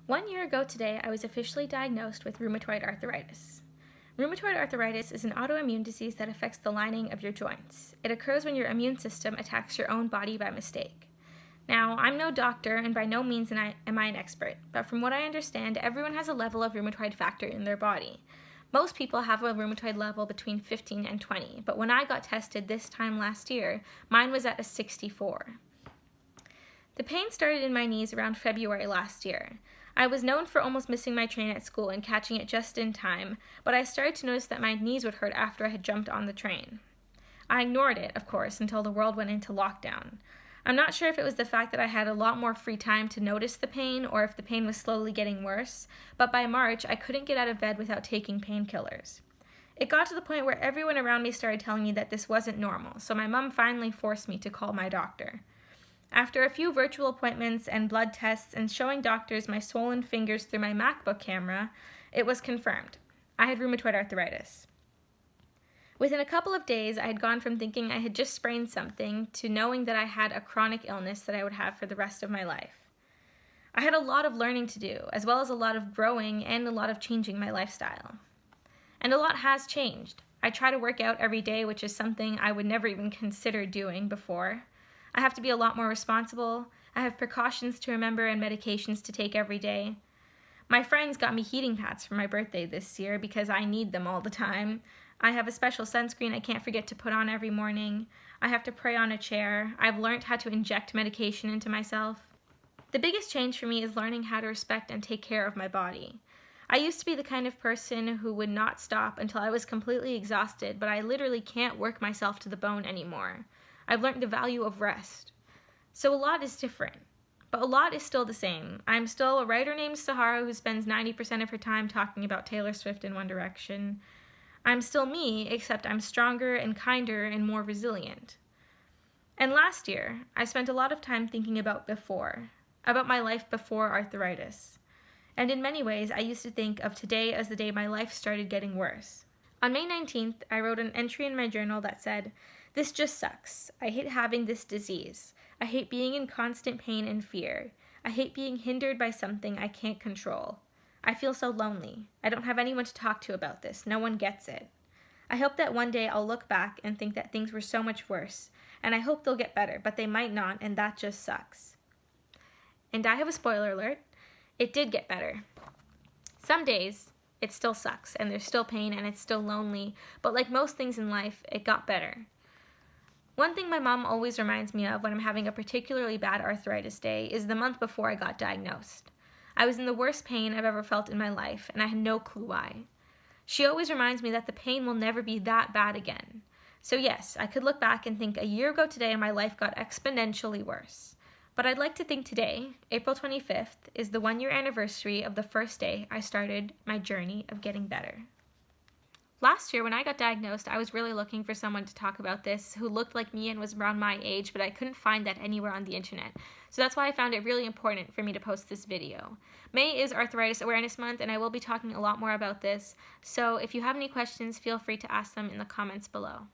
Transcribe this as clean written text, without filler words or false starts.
1 year ago today, I was officially diagnosed with rheumatoid arthritis. Rheumatoid arthritis is an autoimmune disease that affects the lining of your joints. It occurs when your immune system attacks your own body by mistake. Now, I'm no doctor, and by no means am I an expert, but from what I understand, everyone has a level of rheumatoid factor in their body. Most people have a rheumatoid level between 15 and 20, but when I got tested this time last year, mine was at a 64. The pain started in my knees around February last year. I was known for almost missing my train at school and catching it just in time, but I started to notice that my knees would hurt after I had jumped on the train. I ignored it, of course, until the world went into lockdown. I'm not sure if it was the fact that I had a lot more free time to notice the pain or if the pain was slowly getting worse, but by March, I couldn't get out of bed without taking painkillers. It got to the point where everyone around me started telling me that this wasn't normal, so my mom finally forced me to call my doctor. After a few virtual appointments and blood tests and showing doctors my swollen fingers through my MacBook camera, it was confirmed. I had rheumatoid arthritis. Within a couple of days, I had gone from thinking I had just sprained something to knowing that I had a chronic illness that I would have for the rest of my life. I had a lot of learning to do, as well as a lot of growing and a lot of changing my lifestyle. And a lot has changed. I try to work out every day, which is something I would never even consider doing before. I have to be a lot more responsible. I have precautions to remember and medications to take every day. My friends got me heating pads for my birthday this year because I need them all the time. I have a special sunscreen I can't forget to put on every morning. I have to pray on a chair. I've learned how to inject medication into myself. The biggest change for me is learning how to respect and take care of my body. I used to be the kind of person who would not stop until I was completely exhausted, but I literally can't work myself to the bone anymore. I've learned the value of rest. So a lot is different, but a lot is still the same. I'm still a writer named Sahara who spends 90% of her time talking about Taylor Swift and One Direction. I'm still me, except I'm stronger and kinder and more resilient. And last year, I spent a lot of time thinking about my life before arthritis. And in many ways, I used to think of today as the day my life started getting worse. On May 19th, I wrote an entry in my journal that said, "This just sucks. I hate having this disease. I hate being in constant pain and fear. I hate being hindered by something I can't control. I feel so lonely. I don't have anyone to talk to about this. No one gets it. I hope that one day I'll look back and think that things were so much worse, and I hope they'll get better, but they might not, and that just sucks." And I have a spoiler alert. It did get better. Some days, it still sucks, and there's still pain, and it's still lonely, but like most things in life, it got better. One thing my mom always reminds me of when I'm having a particularly bad arthritis day is the month before I got diagnosed. I was in the worst pain I've ever felt in my life, and I had no clue why. She always reminds me that the pain will never be that bad again. So yes, I could look back and think a year ago today my life got exponentially worse. But I'd like to think today, April 25th, is the 1-year anniversary of the first day I started my journey of getting better. Last year, when I got diagnosed, I was really looking for someone to talk about this who looked like me and was around my age, but I couldn't find that anywhere on the internet. So that's why I found it really important for me to post this video. May is Arthritis Awareness Month, and I will be talking a lot more about this. So if you have any questions, feel free to ask them in the comments below.